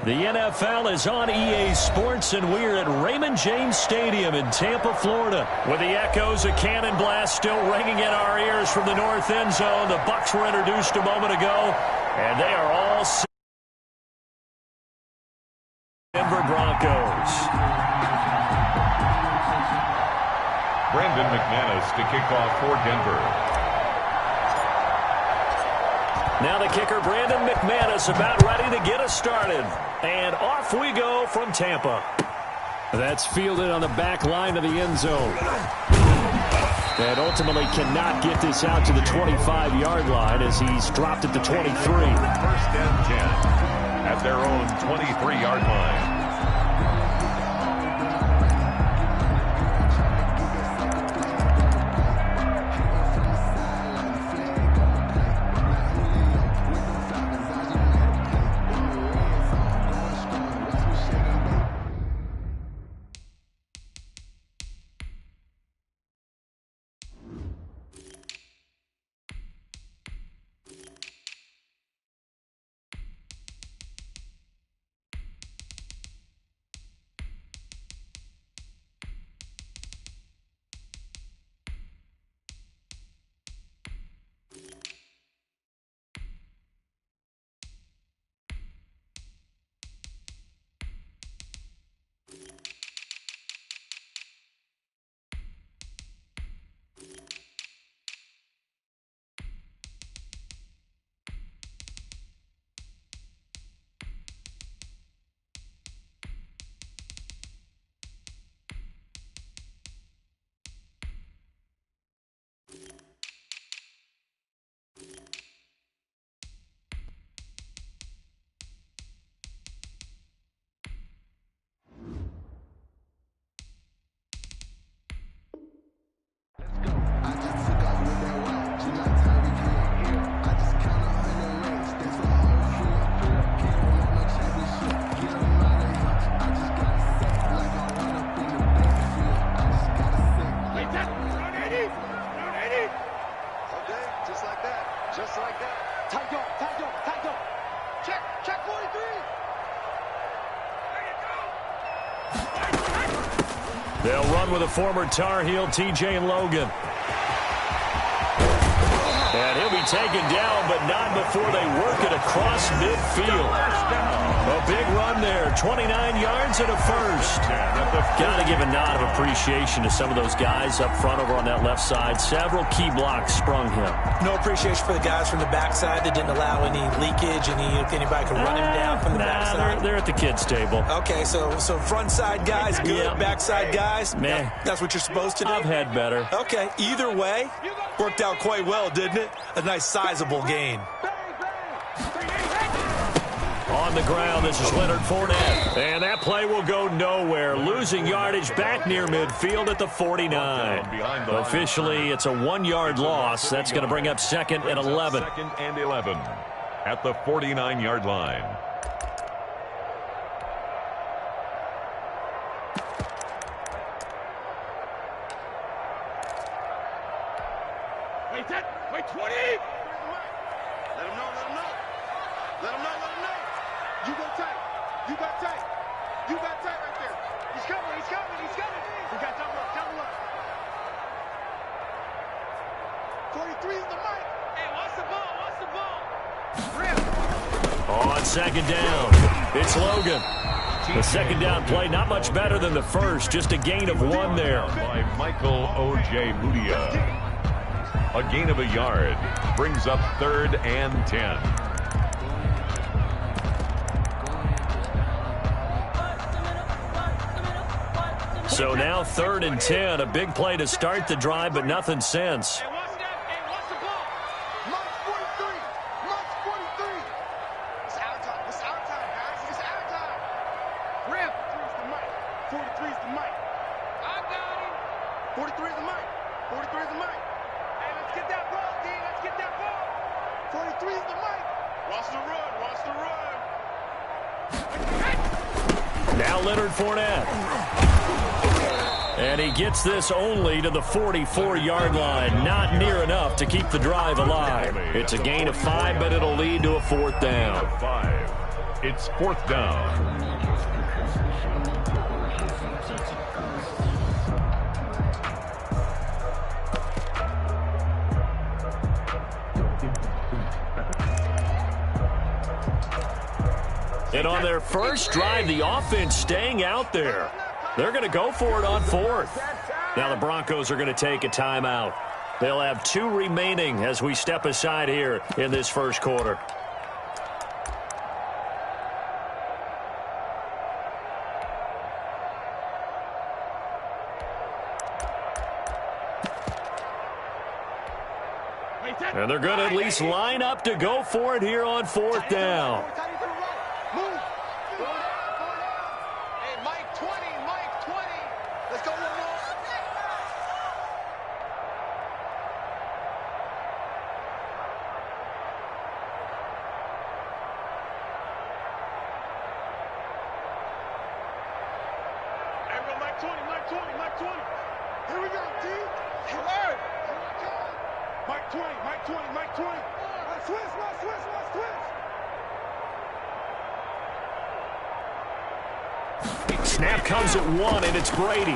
The NFL is on EA Sports, and we're at Raymond James Stadium in Tampa, Florida. With the echoes of cannon blast still ringing in our ears from the north end zone, the Bucs were introduced a moment ago, and they are all Denver Broncos. Brandon McManus to kick off for Denver. Now the kicker, Brandon McManus, about ready to get us started. And off we go from Tampa. That's fielded on the back line of the end zone. And ultimately cannot get this out to the 25-yard line as he's dropped at the 23. First and 10 at their own 23-yard line. They'll run with a former Tar Heel, TJ Logan. And he'll be taken down, but not before they work it across midfield. A big run there, 29 yards and a first. Got to give a nod of appreciation to some of those guys up front over on that left side. Several key blocks sprung him. No appreciation for the guys from the backside that didn't allow any leakage, anybody could run him down from the backside. They're at the kids' table. Okay, so front side guys good, yeah. Backside guys, man, that's what you're supposed to do. I've had better. Okay, either way, worked out quite well, didn't it? A nice sizable gain. On the ground, this is Leonard Fournette. And that play will go nowhere. Losing yardage back near midfield at the 49. Officially, it's a 1-yard loss. That's going to bring up second and 11. Second and 11 at the 49-yard line. Wait, 20! Let him know. Let him know. You go tight. You got tight right there. He's coming. We got double up. 43 is the mic. Hey, watch the ball. On second down, it's Logan. The second down play, not much better than the first, just a gain of 1 there. By Michael O.J. Mudia. A gain of a yard brings up 3rd and 10. So now 3rd and 10, a big play to start the drive, but nothing since. Hey, watch the ball. Mark 43. It's our time, guys. It's our time. Rip. 43 is the mic. I got him. 43 is the mic. Hey, let's get that ball, D. Let's get that ball. 43 is the mic. Watch the run. Now Leonard Fournette. And he gets this only to the 44-yard line. Not near enough to keep the drive alive. It's a gain of 5, but it'll lead to a 4th down. It's 4th down. And on their first drive, the offense staying out there. They're going to go for it on 4th. Now the Broncos are going to take a timeout. They'll have 2 remaining as we step aside here in this first quarter. And they're going to at least line up to go for it here on 4th down. Hey, Mike 20, Mike 20. Let's go one more. Hey, go Mike 20, Mike 20, Mike 20. Here we go, D. Alert. Mike 20, Mike 20, Mike 20. Let's switch, let's switch, let's switch. Snap comes at 1, and it's Brady.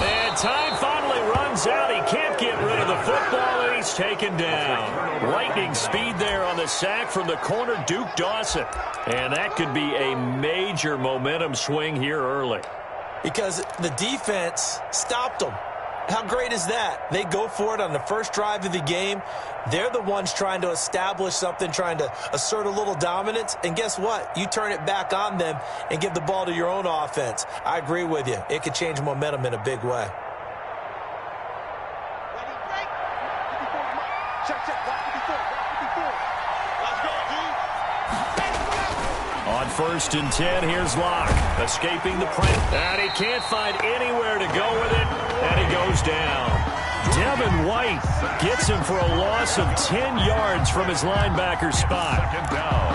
And time finally runs out. He can't get rid of the football, and he's taken down. Lightning speed there on the sack from the corner, Duke Dawson. And that could be a major momentum swing here early. Because the defense stopped them. How great is that? They go for it on the first drive of the game. They're the ones trying to establish something, trying to assert a little dominance. And guess what? You turn it back on them and give the ball to your own offense. I agree with you. It could change momentum in a big way. On 1st and 10, here's Locke, escaping the press. And he can't find anywhere to go with it, and he goes down. Devin White gets him for a loss of 10 yards from his linebacker spot. 2nd down.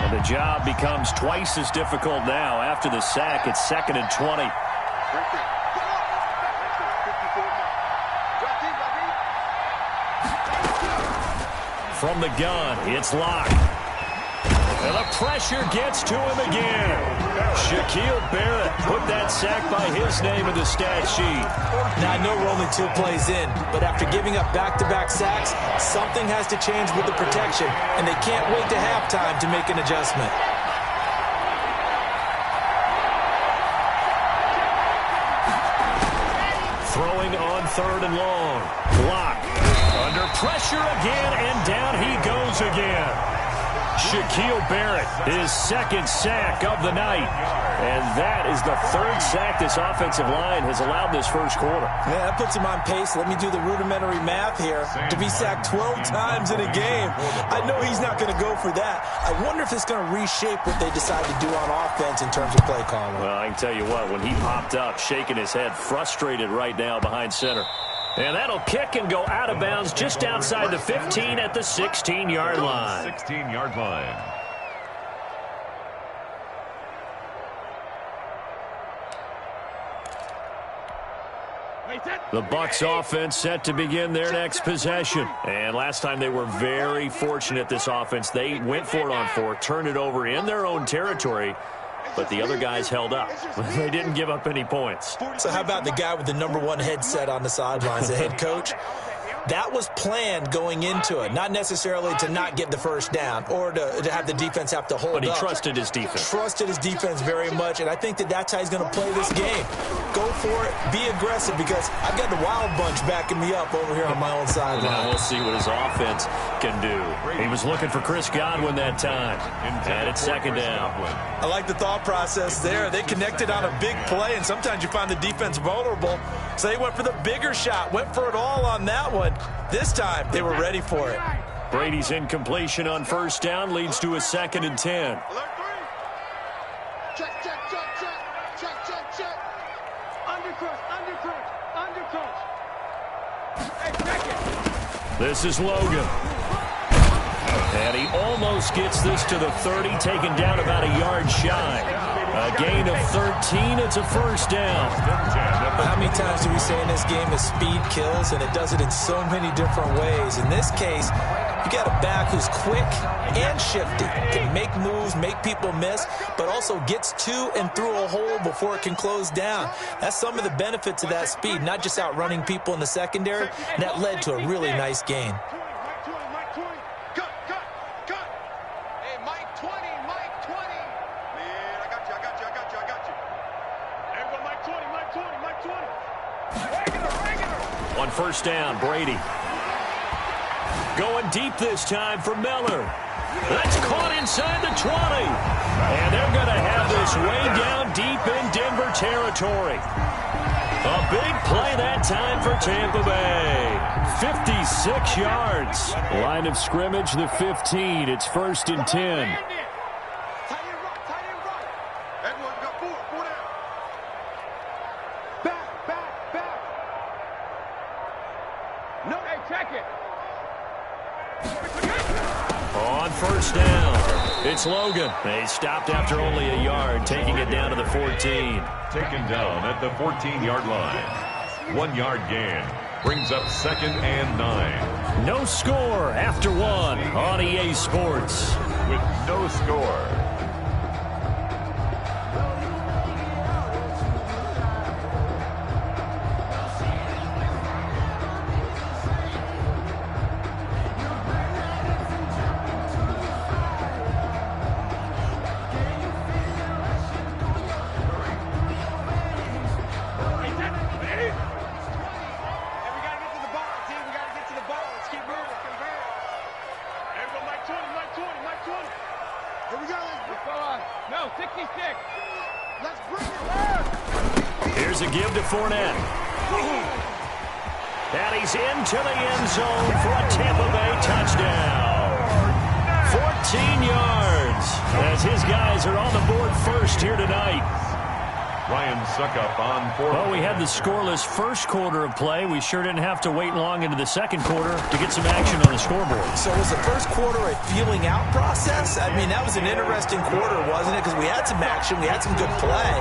And the job becomes twice as difficult now. After the sack, it's 2nd and 20. From the gun, it's Locke. And the pressure gets to him again. Shaquille Barrett put that sack by his name in the stat sheet. Now, I know we're only 2 plays in, but after giving up back-to-back sacks, something has to change with the protection, and they can't wait to halftime to make an adjustment. Throwing on 3rd and long. Locke. Under pressure again, and down he goes again. Shaquille Barrett, his 2nd sack of the night. And that is the 3rd sack this offensive line has allowed this first quarter. Yeah, that puts him on pace. Let me do the rudimentary math here. To be sacked 12 times in a game, I know he's not going to go for that. I wonder if it's going to reshape what they decide to do on offense in terms of play calling. Well, I can tell you what, when he popped up, shaking his head, frustrated right now behind center. And that'll kick and go out of bounds just outside the 15 at the 16-yard line. 16-yard line. The Bucs offense set to begin their next possession. And last time they were very fortunate, this offense. They went for it on 4th, turned it over in their own territory, but the other guys held up. They didn't give up any points. So how about the guy with the #1 headset on the sidelines, the head coach? That was planned going into it, not necessarily to not get the first down or to have the defense have to hold up. But he trusted his defense. Trusted his defense very much, and I think that that's how he's going to play this game. Go for it, be aggressive, because I've got the wild bunch backing me up over here on my own sideline. Now we'll see what his offense can do. He was looking for Chris Godwin that time, and it's 2nd down. I like the thought process there. They connected on a big play, and sometimes you find the defense vulnerable. So they went for the bigger shot, went for it all on that one. This time, they were ready for it. Brady's incompletion on 1st down leads to a 2nd and 10. Alert 3. Check, check, check, check. Check, check, check. Undercrush, undercrush, undercrush. Hey, check it. This is Logan. And he almost gets this to the 30, taken down about a yard shy. A gain of 13. It's a first down. How many times do we say in this game that speed kills, and it does it in so many different ways? In this case, you got a back who's quick and shifty, can make moves, make people miss, but also gets to and through a hole before it can close down. That's some of the benefits of that speed, not just outrunning people in the secondary, and that led to a really nice gain. On first down, Brady. Going deep this time for Miller. That's caught inside the 20. And they're going to have this way down deep in Denver territory. A big play that time for Tampa Bay. 56 yards. Line of scrimmage, the 15. It's 1st and 10. On first down, it's Logan. They stopped after only a yard, taking it down to the 14. Taken down at the 14-yard line. 1 yard gain. Brings up 2nd and 9. No score after 1 on EA Sports. With no score. Here's a give to Fournette. And he's into the end zone for a Tampa Bay touchdown. 14 yards as his guys are on the board first here tonight. Ryan Suckup on 4. Well, we had the scoreless first quarter of play. We sure didn't have to wait long into the second quarter to get some action on the scoreboard. So was the first quarter a feeling out process? I mean, that was an interesting quarter, wasn't it? Because we had some action, we had some good play,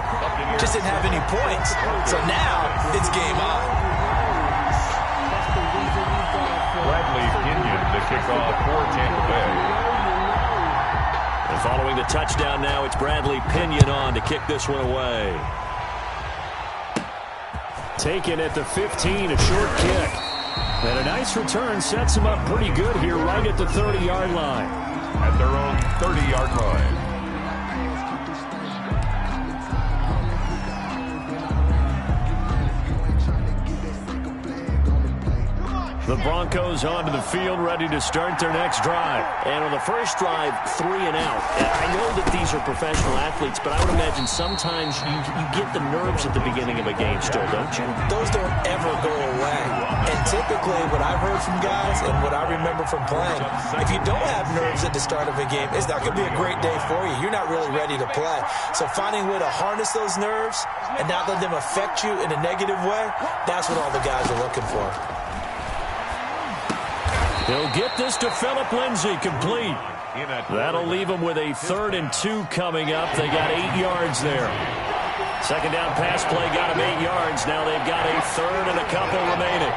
just didn't have any points. So now it's game on. Bradley Pinion to kick off for Tampa Bay. And following the touchdown now, it's Bradley Pinion on to kick this one away. Taken at the 15, a short kick. And a nice return sets him up pretty good here right at the 30-yard line. At their own 30-yard line. The Broncos onto the field, ready to start their next drive. And on the first drive, 3 and out. I know that these are professional athletes, but I would imagine sometimes you get the nerves at the beginning of a game still, don't you? Those don't ever go away. And typically what I've heard from guys and what I remember from playing, if you don't have nerves at the start of a game, it's not going to be a great day for you. You're not really ready to play. So finding a way to harness those nerves and not let them affect you in a negative way, that's what all the guys are looking for. He'll get this to Phillip Lindsay, complete. That'll leave him with a 3rd and 2 coming up. They got 8 yards there. Second down pass play got him 8 yards. Now they've got a 3rd and a couple remaining.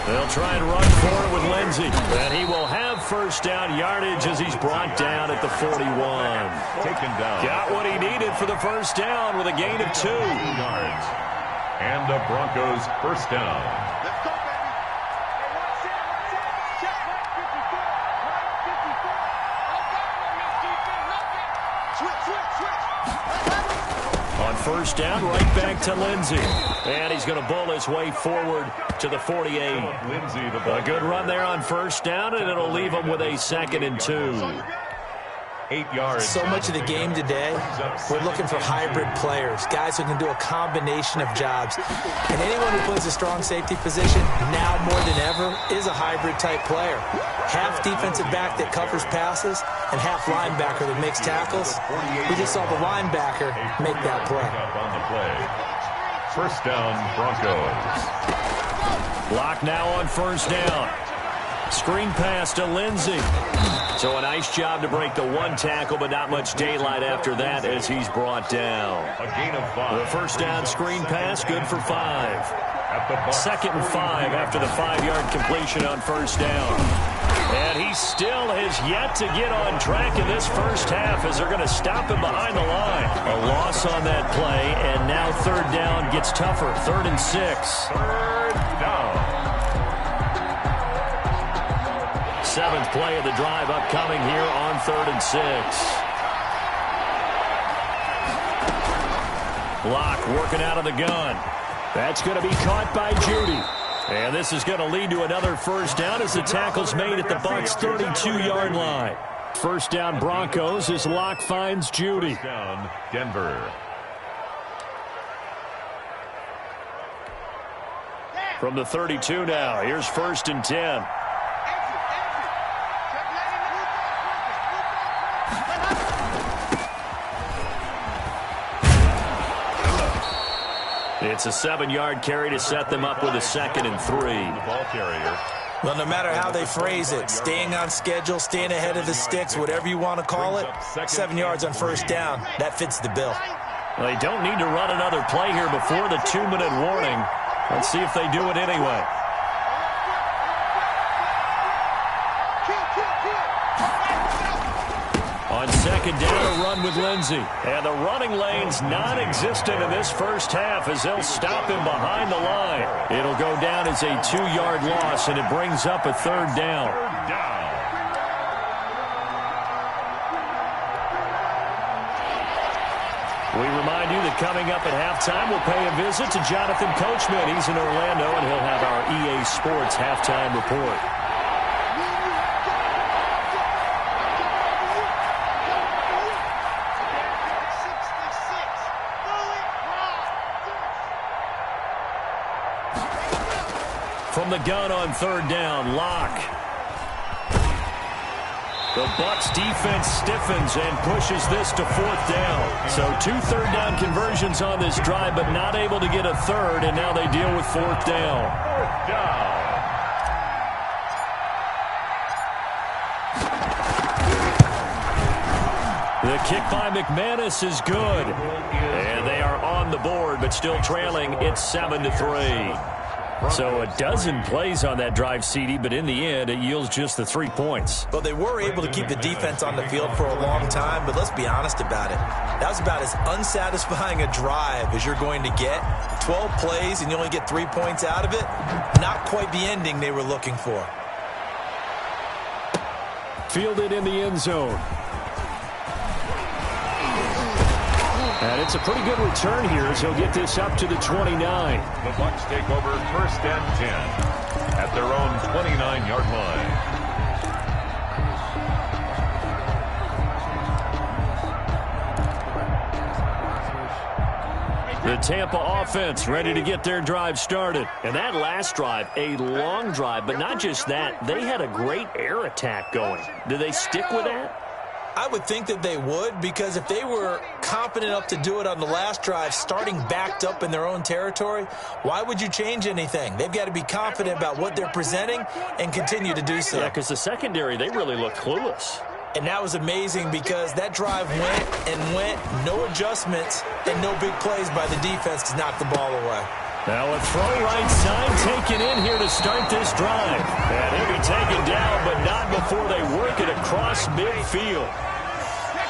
They'll try and run for it with Lindsay. And he will have first down yardage as he's brought down at the 41. Taken down. Got what he needed for the first down with a gain of 2 yards. And the Broncos first down. Let's go, baby. Hey, watch it. Check right 54. Right 54. Switch. On first down, right back to Lindsay. And he's going to bull his way forward to the 48. A good run there on first down, and it'll leave him with a 2nd and 2. 8 yards. So much of the game today, we're looking for hybrid players, guys who can do a combination of jobs. And anyone who plays a strong safety position, now more than ever, is a hybrid-type player. Half defensive back that covers passes, and half linebacker that makes tackles. We just saw the linebacker make that play. On the play. First down, Broncos. Block now on first down. Screen pass to Lindsey. So a nice job to break the one tackle, but not much daylight after that as he's brought down. A gain of 5. The first down screen pass, good for 5. Second and 5 after the 5-yard completion on first down. And he still has yet to get on track in this first half as they're going to stop him behind the line. A loss on that play, and now third down gets tougher. 3rd and 6. Third down. 7th play of the drive upcoming here on 3rd and 6. Locke working out of the gun. That's going to be caught by Judy. And this is going to lead to another first down as the tackle's made at the Bucs' 32-yard line. First down Broncos as Locke finds Judy. First down Denver. From the 32 now, here's 1st and 10. It's a 7-yard carry to set them up with a 2nd and 3. The ball carrier. Well, no matter how they phrase it, staying on schedule, staying ahead of the sticks, whatever you want to call it, 7 yards on first down, that fits the bill. Well, they don't need to run another play here before the 2-minute warning. Let's see if they do it anyway. On second down, a run with Lindsey. And the running lane's non-existent in this first half as they'll stop him behind the line. It'll go down as a 2-yard loss, and it brings up a 3rd down. Third down. We remind you that coming up at halftime, we'll pay a visit to Jonathan Coachman. He's in Orlando, and he'll have our EA Sports halftime report. From the gun on 3rd down, Locke. The Bucs defense stiffens and pushes this to 4th down. So 2 third down conversions on this drive, but not able to get a 3rd, and now they deal with 4th down. 4th down. The kick by McManus is good. And they are on the board, but still trailing. It's 7-3. So a dozen plays on that drive, CD, but in the end, it yields just the 3 points. Well, they were able to keep the defense on the field for a long time, but let's be honest about it. That was about as unsatisfying a drive as you're going to get. 12 plays and you only get 3 points out of it. Not quite the ending they were looking for. Fielded in the end zone. And it's a pretty good return here as he'll get this up to the 29. The Bucs take over 1st and 10 at their own 29-yard line. The Tampa offense ready to get their drive started. And that last drive, a long drive, but not just that, they had a great air attack going. Do they stick with that? I would think that they would, because if they were confident enough to do it on the last drive, starting backed up in their own territory, why would you change anything? They've got to be confident about what they're presenting and continue to do so. Yeah, because the secondary, they really look clueless. And that was amazing because that drive went, no adjustments, and no big plays by the defense to knock the ball away. Now a throw right side taken in here to start this drive. And he'll be taken down, but not before they work it across midfield.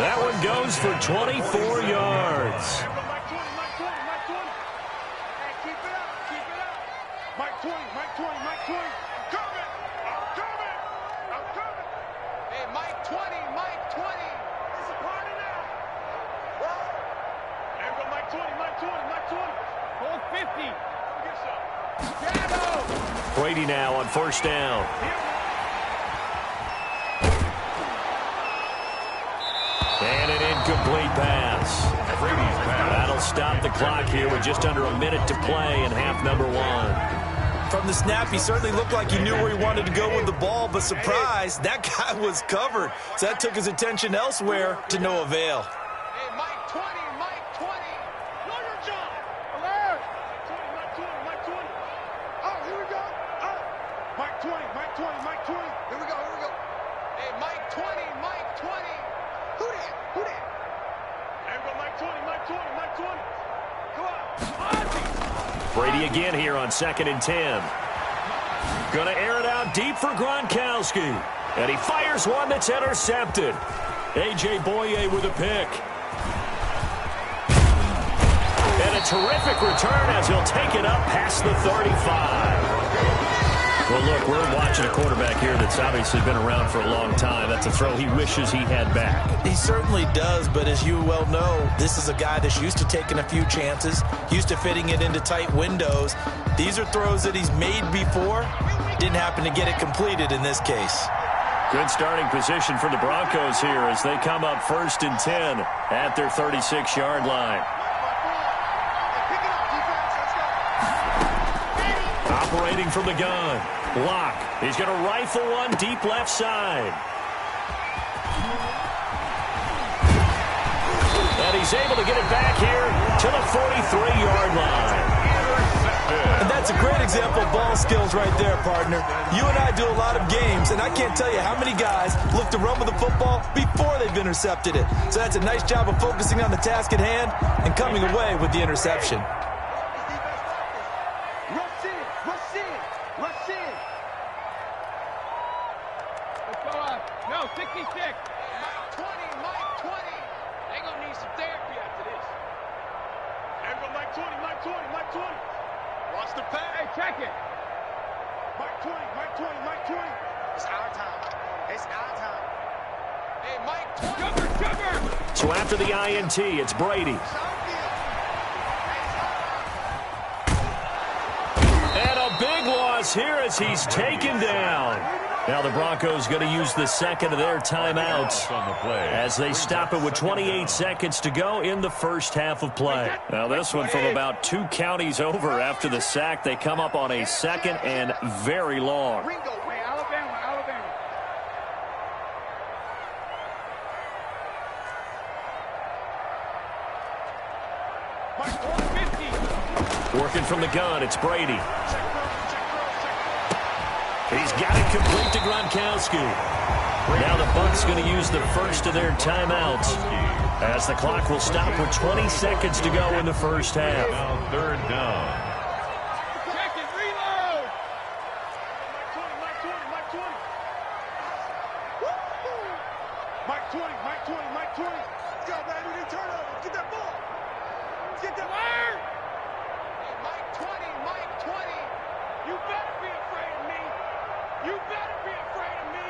That one goes for 24 yards. Mike 20, Mike 20, Mike 20. I'm coming. Hey, Mike 20, Mike 20. It's a party now. What? There we go, Mike 20, Mike 20, Mike 20. Hold 50. Get some. Brady now on 1st down. And an incomplete pass. Brady's pass. That'll stop the clock here with just under a minute to play in half number 1. From the snap, he certainly looked like he knew where he wanted to go with the ball, but surprise, that guy was covered. So that took his attention elsewhere to no avail. Hey, Mike 20, Mike 20. Know your job. Alert. Mike 20, Mike 20, Mike 20. Oh, here we go. Oh. Mike 20, Mike 20, Mike 20. Brady again here on 2nd and 10. Going to air it out deep for Gronkowski. And he fires one that's intercepted. A.J. Boye with a pick. And a terrific return as he'll take it up past the 35. Well, look, we're watching a quarterback here that's obviously been around for a long time. That's a throw he wishes he had back. He certainly does, but as you well know, this is a guy that's used to taking a few chances, used to fitting it into tight windows. These are throws that he's made before. Didn't happen to get it completed in this case. Good starting position for the Broncos here as they come up 1st and 10 at their 36-yard line. Operating from the gun. Block. He's going to rifle one deep left side. And he's able to get it back here to the 43-yard line. And that's a great example of ball skills right there, partner. You and I do a lot of games, and I can't tell you how many guys look to run with the football before they've intercepted it. So that's a nice job of focusing on the task at hand and coming away with the interception. No, 66. Mike 20, Mike 20. They're going to need some therapy after this. Everyone, Mike 20, Mike 20, Mike 20. Watch the pass. Hey, check it. Mike 20, Mike 20, Mike 20. It's our time. It's our time. Hey, Mike 20. Jumper. So after the INT, it's Brady. And a big loss here as he's taken down. Now the Broncos going to use the second of their timeouts as they stop it with 28 seconds to go in the first half of play. Now this one from about 2 counties over after the sack. They come up on a 2nd and very long. Working from the gun, it's Brady. He's got it complete to Gronkowski. Now the Bucs going to use the first of their timeouts as the clock will stop with 20 seconds to go in the first half. Now 3rd down. Check it, reload. Mike 20, Mike 20, Mike 20. Mike 20, Mike 20, Mike 20. Let's go, man. We need turnover. Get that ball. Get that ball. Mike 20, Mike 20. You better be afraid of me. You better be afraid of me.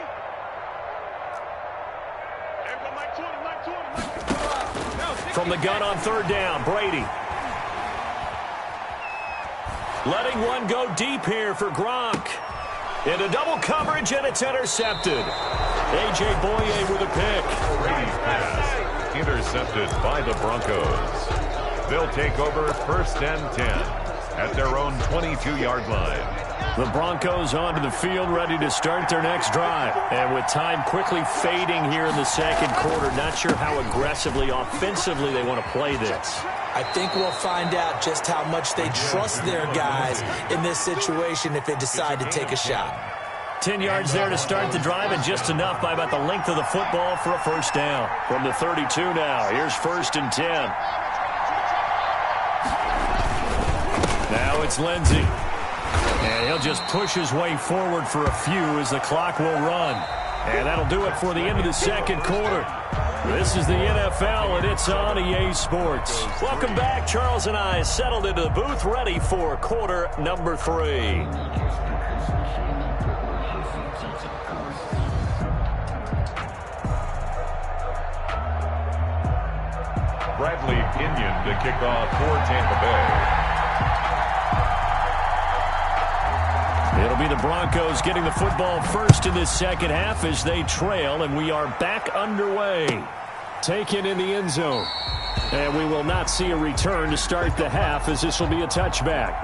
Everybody, Mike 20, Mike 20, Mike 20. From the gun on 3rd down, Brady. Letting one go deep here for Gronk. Into double coverage, and it's intercepted. A.J. Boye with a pick. Brady's pass intercepted by the Broncos. They'll take over 1st and 10 at their own 22-yard line. The Broncos onto the field, ready to start their next drive. And with time quickly fading here in the second quarter, not sure how aggressively, offensively they want to play this. I think we'll find out just how much they trust their guys in this situation if they decide to take a shot. 10 yards there to start the drive, and just enough by about the length of the football for a first down. From the 32 now, here's 1st and 10. Now it's Lindsey. And he'll just push his way forward for a few as the clock will run. And that'll do it for the end of the second quarter. This is the NFL, and it's on EA Sports. Welcome back. Charles and I settled into the booth, ready for quarter number 3. Bradley Pinion to kick off for Tampa Bay. It'll be the Broncos getting the football first in this second half as they trail, and we are back underway. Taken in the end zone. And we will not see a return to start the half as this will be a touchback.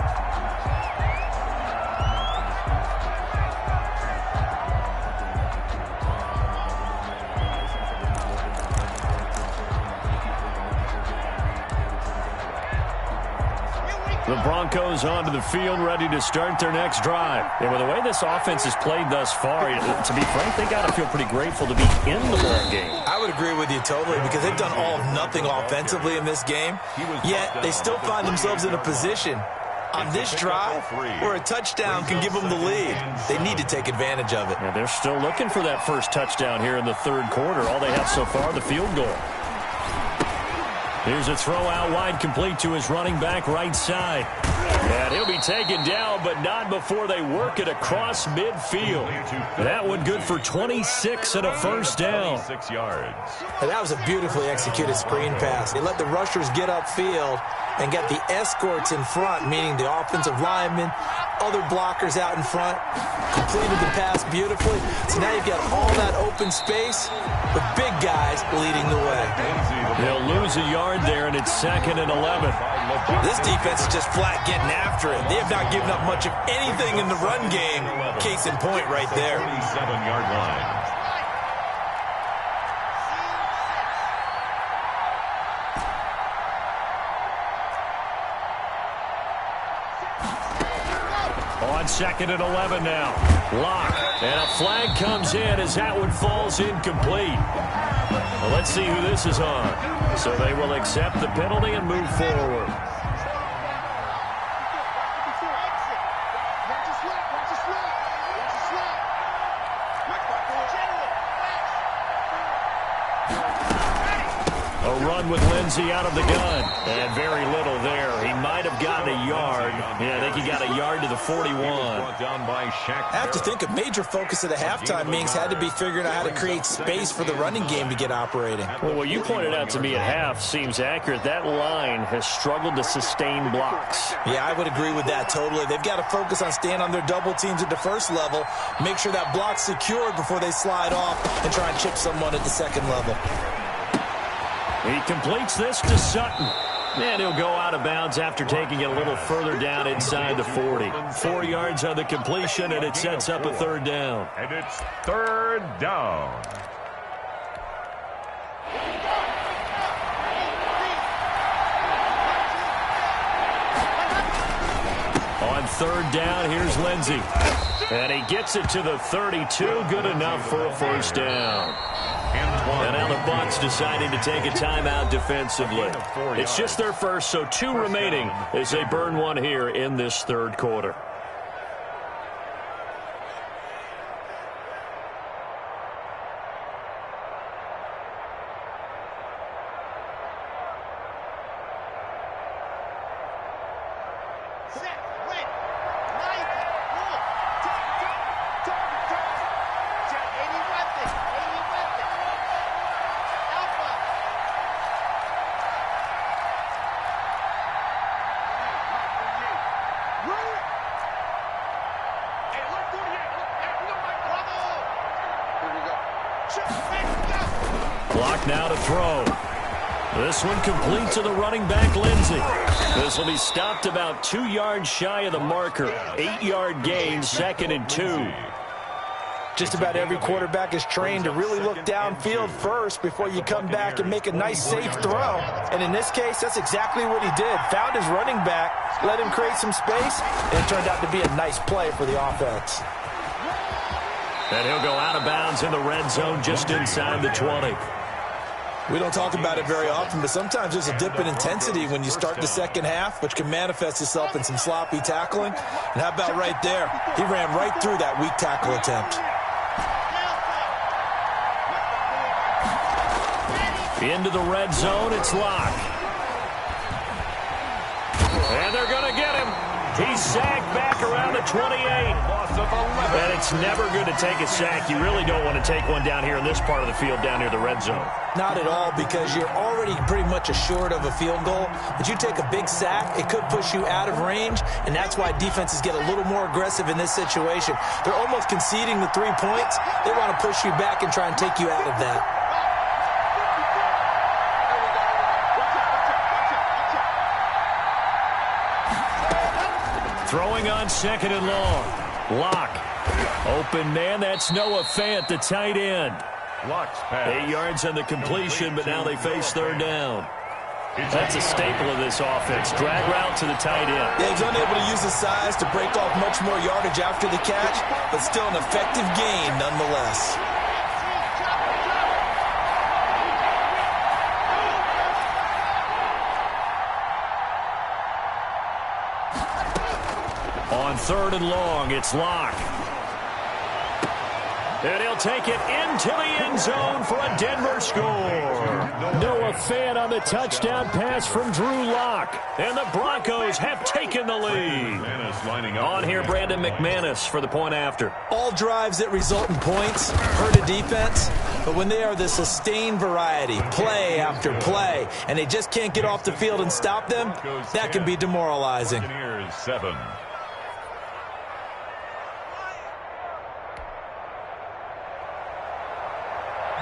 The Broncos onto the field, ready to start their next drive. And with the way this offense has played thus far, to be frank, they got to feel pretty grateful to be in the ball game. I would agree with you totally because they've done all of nothing offensively in this game, yet they still find themselves in a position on this drive where a touchdown can give them the lead. They need to take advantage of it. And they're still looking for that first touchdown here in the third quarter. All they have so far, the field goal. Here's a throw out wide, complete to his running back right side. And he'll be taken down, but not before they work it across midfield. That one good for 26 and a first down. 6 yards. And that was a beautifully executed screen pass. They let the rushers get upfield and get the escorts in front, meaning the offensive linemen, other blockers out in front, completed the pass beautifully. So now you've got all that open space with big guys leading the way. They'll lose a yard there, and it's 2nd and 11. This defense is just flat getting after it. They have not given up much of anything in the run game. Case in point right there. 47-yard line. On 2nd and 11 now. Lock. And a flag comes in as that one falls incomplete. Well, let's see who this is on. So they will accept the penalty and move forward. A run with Lindsey out of the gun. And very little there. He might have gotten a yard. Yeah, I think he got a yard to the 41. I have to think a major focus of the halftime meetings had to be figuring out how to create space for the running game to get operating. Well, what you pointed out to me at half seems accurate. That line has struggled to sustain blocks. Yeah, I would agree with that totally. They've got to focus on staying on their double teams at the first level, make sure that block's secured before they slide off and try and chip someone at the second level. He completes this to Sutton. And he'll go out of bounds after taking it a little further down inside the 40. 4 yards on the completion, and it sets up a third down. And it's third down. On third down, here's Lindsey. And he gets it to the 32. Good enough for a first down. And now the Bucs deciding to take a timeout defensively. It's just their first, so 2 remaining as they burn one here in this third quarter. Clock now to throw. This one complete to the running back, Lindsey. This will be stopped about 2 yards shy of the marker. 8-yard gain, 2nd and 2. Just about every quarterback is trained to really look downfield first before you come back and make a nice, safe throw. And in this case, that's exactly what he did. Found his running back, let him create some space, and it turned out to be a nice play for the offense. And he'll go out of bounds in the red zone just inside the 20. We don't talk about it very often, but sometimes there's a dip in intensity when you start the second half, which can manifest itself in some sloppy tackling. And how about right there? He ran right through that weak tackle attempt. Into the red zone, it's Lock. And they're going to get him. He's sacked back around the 28. And it's never good to take a sack. You really don't want to take one down here in this part of the field, down near the red zone. Not at all, because you're already pretty much assured of a field goal. But you take a big sack, it could push you out of range, and that's why defenses get a little more aggressive in this situation. They're almost conceding the 3 points. They want to push you back and try and take you out of that. Throwing on 2nd and long. Lock. Open man, that's Noah Fant, the tight end. Lock's pass. 8 yards on the completion, but now they face third down. That's a staple of this offense. Drag route to the tight end. Yeah, he's unable to use his size to break off much more yardage after the catch, but still an effective gain nonetheless. On 3rd and long, it's Locke. And he'll take it into the end zone for a Denver score. Noah Fant on the touchdown pass from Drew Lock. And the Broncos have taken the lead. On here, Brandon McManus for the point after. All drives that result in points hurt a defense, but when they are the sustained variety, play after play, and they just can't get off the field and stop them, that can be demoralizing. Here's 7.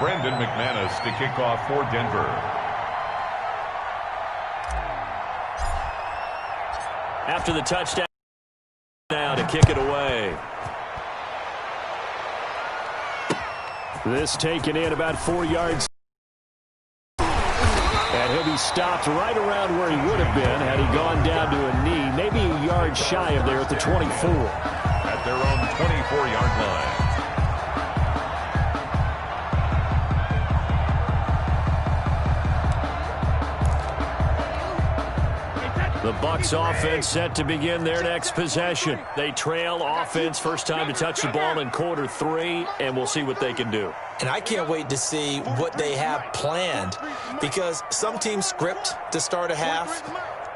Brandon McManus to kick off for Denver. After the touchdown, now to kick it away. This taken in about 4 yards. And he'll be stopped right around where he would have been had he gone down to a knee, maybe a yard shy of there at the 24. At their own 24-yard line. The Bucs offense set to begin their next possession. They trail offense, first time to touch the ball in quarter 3, and we'll see what they can do. And I can't wait to see what they have planned, because some teams script to start a half.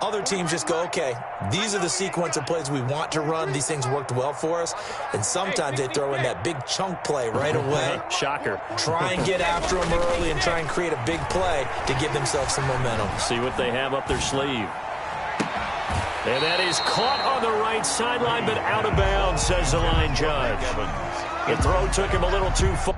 Other teams just go, okay, these are the sequence of plays we want to run. These things worked well for us. And sometimes they throw in that big chunk play right away. Shocker. Try and get after them early and try and create a big play to give themselves some momentum. See what they have up their sleeve. And that is caught on the right sideline, but out of bounds, says the line judge. The throw took him a little too far.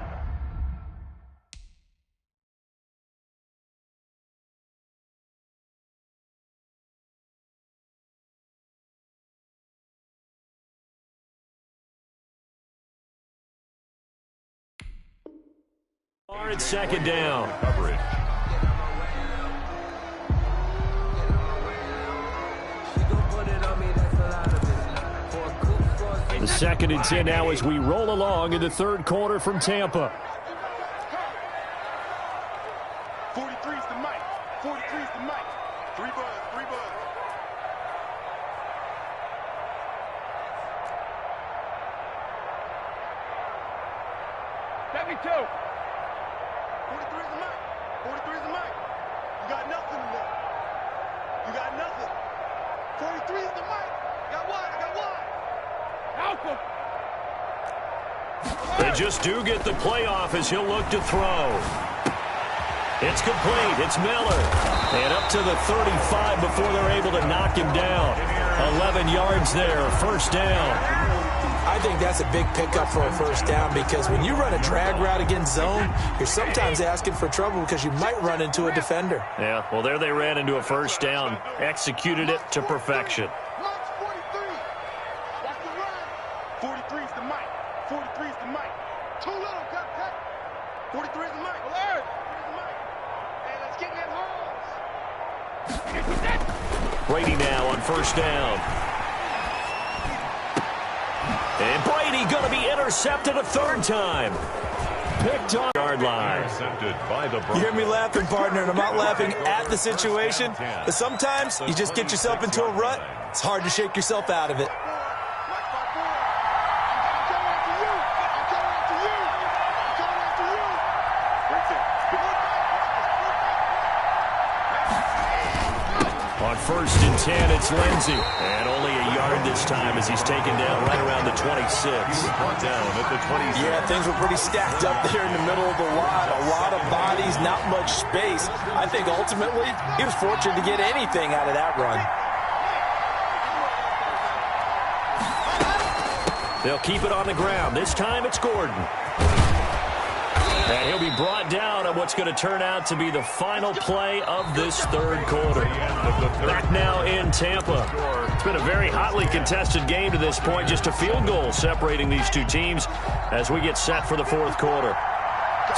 It's 2nd down. Coverage. The 2nd and 10 now as we roll along in the 3rd quarter from Tampa. 43's the mic. 43's the mic. 3 buzz, 3 buzz. Let me too. 43's the mic. 43's the mic. You got nothing in there. You got nothing. 43's the mic. Got one. I got one. They just do get the playoff as he'll look to throw. It's complete. It's Miller. And up to the 35 before they're able to knock him down. 11 yards there, 1st down. I think that's a big pickup for a 1st down, because when you run a drag route against zone, you're sometimes asking for trouble because you might run into a defender. Yeah, well, there they ran into a 1st down. Executed it to perfection. 43's the mic. 43's the mic. Too little, cut. 43's the mic. Alert. 43's the mic. Hey, let's get in that hole. Brady now on 1st down. And Brady going to be intercepted a 3rd time. Picked on yard line. Intercepted by the Broncos. You hear me laughing, partner, and I'm not laughing at the situation, but sometimes you just get yourself into a rut. It's hard to shake yourself out of it. On 1st and 10, it's Lindsey. And only a yard this time as he's taken down right around the 26. Down at the 26. Yeah, things were pretty stacked up there in the middle of the lot. A lot of bodies, not much space. I think ultimately he was fortunate to get anything out of that run. They'll keep it on the ground. This time it's Gordon. And he'll be brought down on what's going to turn out to be the final play of this 3rd quarter. Back now in Tampa. It's been a very hotly contested game to this point. Just a field goal separating these two teams as we get set for the 4th quarter.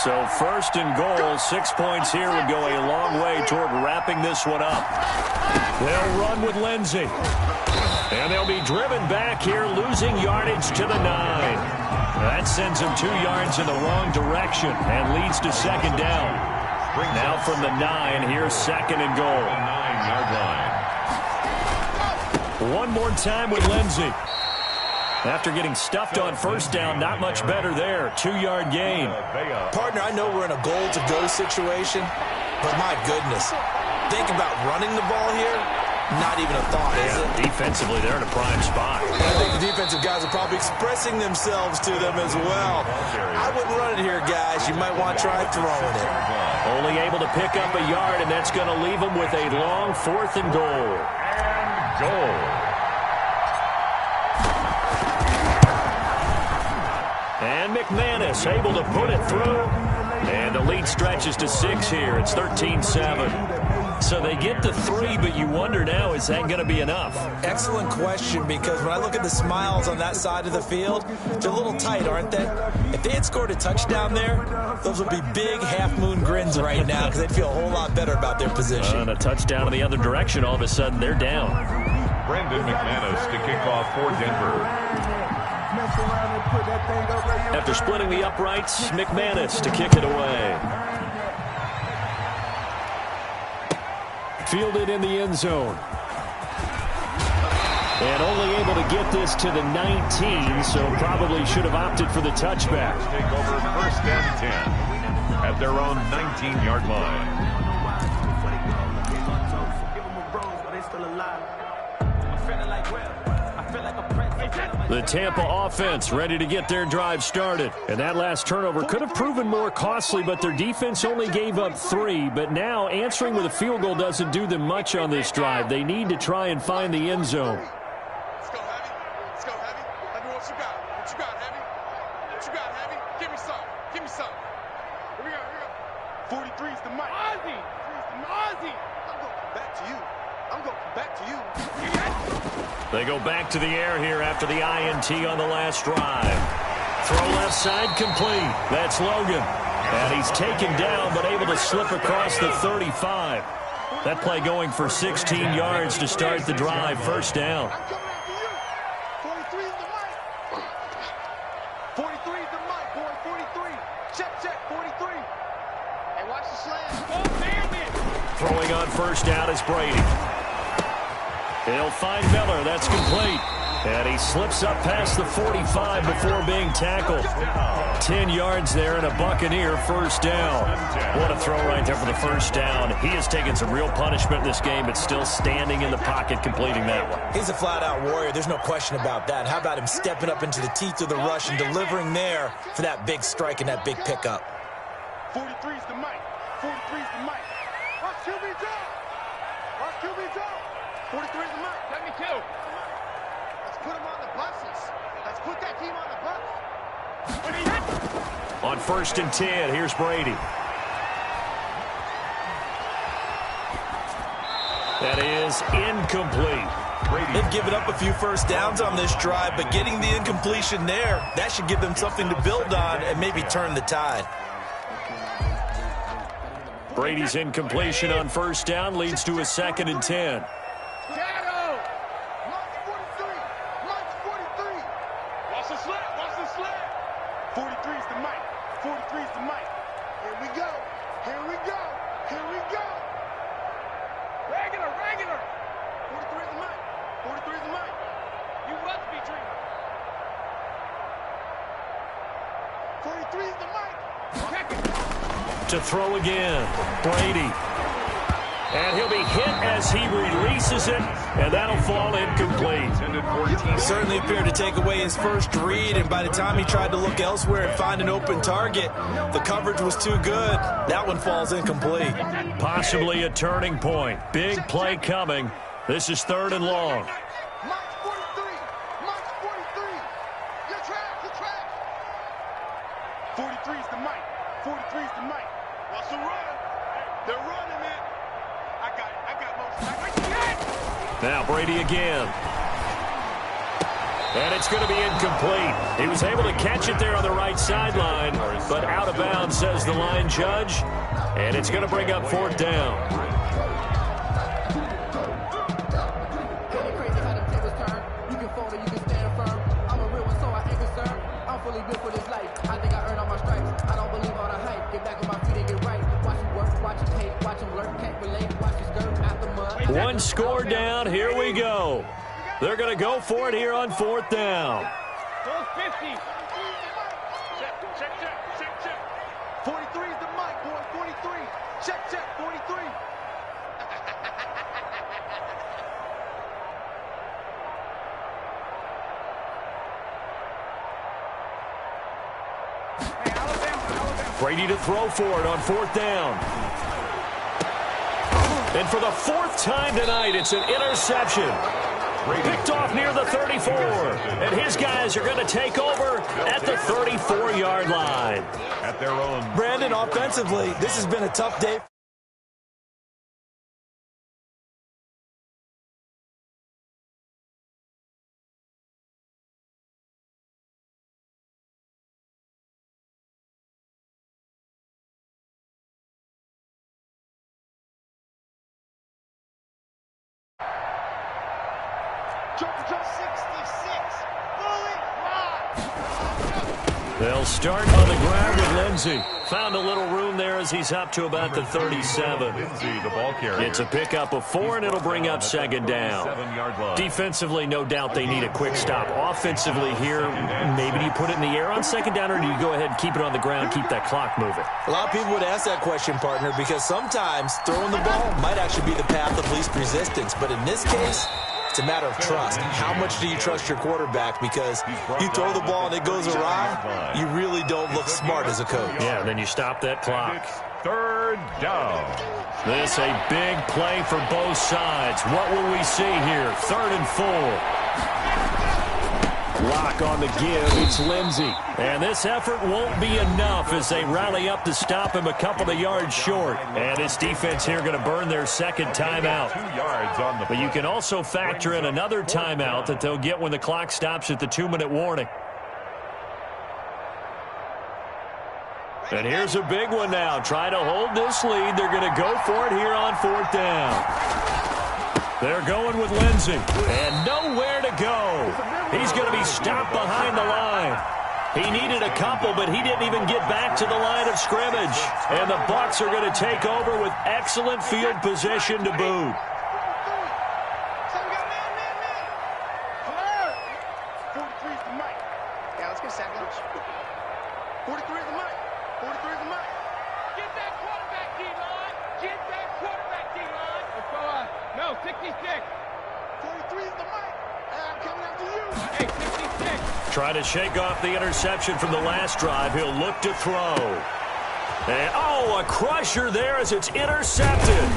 So 1st and goal, 6 points here would go a long way toward wrapping this one up. They'll run with Lindsey. And they'll be driven back here, losing yardage to the 9. That sends him 2 yards in the wrong direction and leads to 2nd down. Now from the 9, here's 2nd and goal. 9-yard line. One more time with Lindsey. After getting stuffed on first down, not much better there. 2-yard gain. Partner, I know we're in a goal-to-go situation, but my goodness, think about running the ball here. Not even a thought, is it? Defensively, they're in a prime spot. I think the defensive guys are probably expressing themselves to them as well. I wouldn't run it here, guys. You might want to try throwing it. Only able to pick up a yard, and that's going to leave them with a long 4th and goal. And goal. And McManus able to put it through. And the lead stretches to 6 here. It's 13-7. So they get to 3, but you wonder now, is that going to be enough? Excellent question, because when I look at the smiles on that side of the field, they're a little tight, aren't they? If they had scored a touchdown there, those would be big half-moon grins right now because they'd feel a whole lot better about their position. And a touchdown in the other direction, all of a sudden they're down. Brandon McManus to kick off for Denver. After splitting the uprights, McManus to kick it away. Fielded in the end zone. And only able to get this to the 19, so probably should have opted for the touchback. Take over 1st and 10 at their own 19-yard line. The Tampa offense ready to get their drive started. And that last turnover could have proven more costly, but their defense only gave up 3. But now answering with a field goal doesn't do them much on this drive. They need to try and find the end zone. Let's go, Heavy. Let's go, Heavy. Let me what you got. What you got, Heavy? What you got, Heavy? Give me some. Give me some. Here we go. Here we go. 43's the mic. Ozzy. 43's the Ozzy. I'm going back to you. I'm going back to you. They go back to the air here after the INT on the last drive. Throw left side complete. That's Logan. And he's taken down but able to slip across the 35. That play going for 16 yards to start the drive. 1st down. I'm coming after you. 43's the mic. 43's the mic, boy. 43. Check, 43. Hey, watch the slam. Oh, damn it. Throwing on 1st down is Brady. They'll find Miller. That's complete. And he slips up past the 45 before being tackled. 10 yards there and a Buccaneer 1st down. What a throw right there for the 1st down. He has taken some real punishment in this game, but still standing in the pocket completing that one. He's a flat-out warrior. There's no question about that. How about him stepping up into the teeth of the rush and delivering there for that big strike and that big pickup? 43's the mic. 43's the mic. Watch QB drop. Watch QB drop. 43's the mic. Let me kill. Let's put him on the buses. Let's put that team on the bus. On 1st and 10, here's Brady. That is incomplete. They've given up a few 1st downs on this drive, but getting the incompletion there, that should give them something to build on and maybe turn the tide. Brady's incompletion on 1st down leads to a 2nd and 10. Shadow! Mark 43! Mark 43! Watch the slap! Watch the slap! 43's the mic. 43's the mic. Here we go. Here we go. Here we go. Regular, regular. 43's the mic. 43's the mic. You must be dreaming. 43's the mic. Check it. To throw again, Brady. And he'll be hit as he releases it, and that'll fall incomplete. Certainly appeared to take away his first read, and by the time he tried to look elsewhere and find an open target, the coverage was too good. That one falls incomplete. Possibly a turning point. Big play coming. This is 3rd and long. Mark 43. Mark 43. You're trapped. You're trapped. 43's the mic. 43's the mic. Watch the run. They're running it. I got it. I got motion. Now Brady again. And it's going to be incomplete. He was able to catch it there on the right sideline, but out of bounds, says the line judge. And it's going to bring up 4th down. One score down. Here we go. They're going to go for it here on 4th down. Full 50. Check, check, check, check, check. 43 is the mic, boy. 43. Check, check, 43. Brady to throw for it on 4th down. And for the 4th time tonight, it's an interception. Picked off near the 34. And his guys are going to take over at the 34-yard line. At their own. Brandon, offensively, this has been a tough day. Jump 66. Fully live. They'll start on the ground with Lindsey. Found a little room there as he's up to about the 37. Lindsey, the ball carrier. It's a pickup of 4, and it'll bring up 2nd down. 7-yard line. Defensively, no doubt they need a quick stop. Offensively here, maybe do you put it in the air on 2nd down, or do you go ahead and keep it on the ground, keep that clock moving? A lot of people would ask that question, partner, because sometimes throwing the ball might actually be the path of least resistance. But in this case, it's a matter of trust. How much do you trust your quarterback? Because you throw the ball and it goes awry, you really don't look smart as a coach. Yeah, then you stop that clock. It's 3rd down. This a big play for both sides. What will we see here? 3rd and 4. Lock on the give. It's Lindsey. And this effort won't be enough as they rally up to stop him a couple of yards short. And this defense here going to burn their 2nd timeout. 2 yards on the. But you can also factor in another timeout that they'll get when the clock stops at the 2-minute warning. And here's a big one now. Try to hold this lead. They're going to go for it here on 4th down. They're going with Lindsey. And nowhere to go. He's going to be stopped behind the line. He needed a couple, but he didn't even get back to the line of scrimmage. And the Bucs are going to take over with excellent field position to boot. 43 is the mic. Yeah, let's get sack lunch. 43 is the mic. 43 is the mic. Get that quarterback, D-line. Get that quarterback, D-line. Let's go on. No, 66. 43 is the mic. I'm coming after you. Hey, 66. Try to shake off the interception from the last drive. He'll look to throw. And, a crusher there as it's intercepted.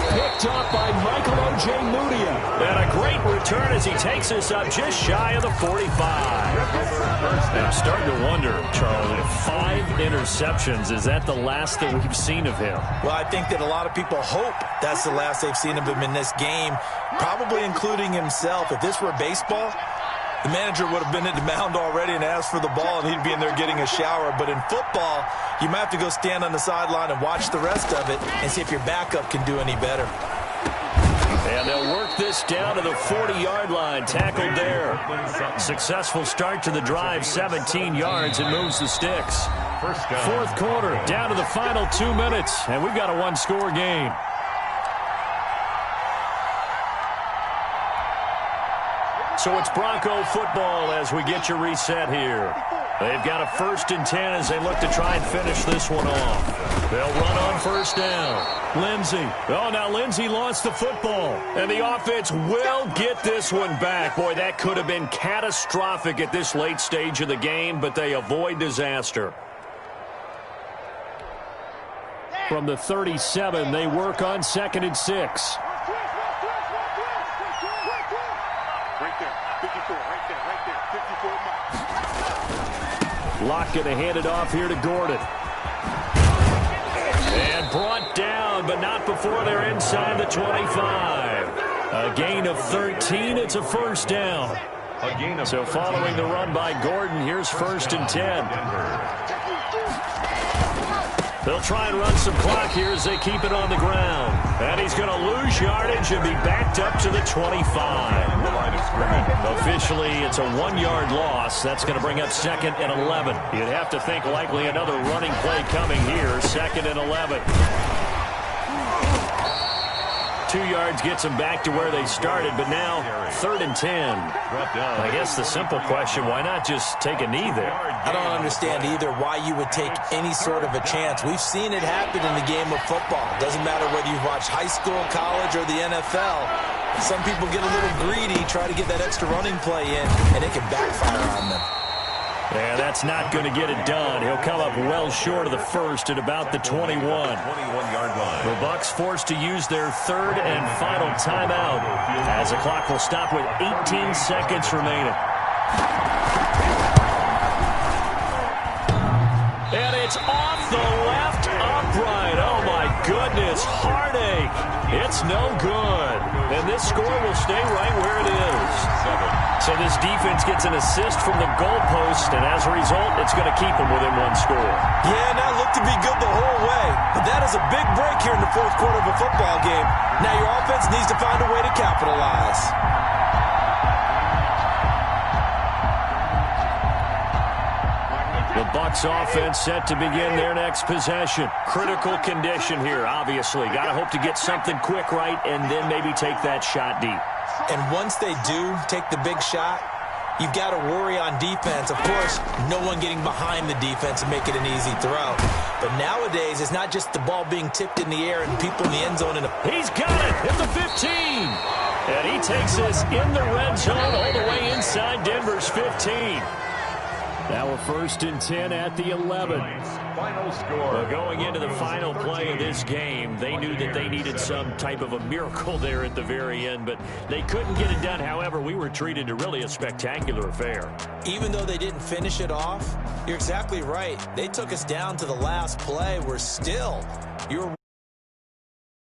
Picked up by Michael O.J. Mudia. And a great return as he takes us up just shy of the 45. I'm starting to wonder, Charles, if 5 interceptions, is that the last that we've seen of him? Well, I think that a lot of people hope that's the last they've seen of him in this game, probably including himself. If this were baseball, the manager would have been at the mound already and asked for the ball, and he'd be in there getting a shower. But in football, you might have to go stand on the sideline and watch the rest of it and see if your backup can do any better. And they'll work this down to the 40-yard line. Tackled there. Successful start to the drive, 17 yards, and moves the sticks. First down. 4th quarter, down to the final 2 minutes, and we've got a 1-score game. So it's Bronco football as we get you reset here. They've got a 1st and 10 as they look to try and finish this one off. They'll run on 1st down. Lindsey. Oh, now Lindsey lost the football. And the offense will get this one back. Boy, that could have been catastrophic at this late stage of the game, but they avoid disaster. From the 37, they work on 2nd and 6. Locke going to hand it off here to Gordon. And brought down, but not before they're inside the 25. A gain of 13. It's a 1st down. So following the run by Gordon, here's 1st and 10. They'll try and run some clock here as they keep it on the ground. And he's going to lose yardage and be backed up to the 25. Officially, it's a 1-yard loss. That's going to bring up 2nd and 11. You'd have to think likely another running play coming here. 2nd and 11. 2 yards gets them back to where they started, but now 3rd and 10. I guess the simple question, why not just take a knee there? I don't understand either why you would take any sort of a chance. We've seen it happen in the game of football. Doesn't matter whether you've watched high school, college, or the NFL. Some people get a little greedy, try to get that extra running play in, and it can backfire on them. Yeah, that's not going to get it done. He'll come up well short of the first at about the 21. 21-yard line. The Bucs forced to use their 3rd and final timeout as the clock will stop with 18 seconds remaining. And it's off the left upright. Oh, my goodness. Heartache. It's no good. And this score will stay right where it is. So this defense gets an assist from the goalpost, and as a result, it's going to keep them within one score. Yeah, and that looked to be good the whole way. But that is a big break here in the 4th quarter of a football game. Now your offense needs to find a way to capitalize. The Bucs offense set to begin their next possession. Critical condition here, obviously. Got to hope to get something quick right and then maybe take that shot deep. And once they do take the big shot, you've got to worry on defense. Of course, no one getting behind the defense and make it an easy throw. But nowadays, it's not just the ball being tipped in the air and people in the end zone. He's got it at the 15. And he takes this in the red zone all the way inside Denver's 15. Now a 1st and 10 at the 11. Final score. Well, going into the final play of this game, they knew that they needed some type of a miracle there at the very end, but they couldn't get it done. However, we were treated to really a spectacular affair. Even though they didn't finish it off, you're exactly right. They took us down to the last play. We're still, you were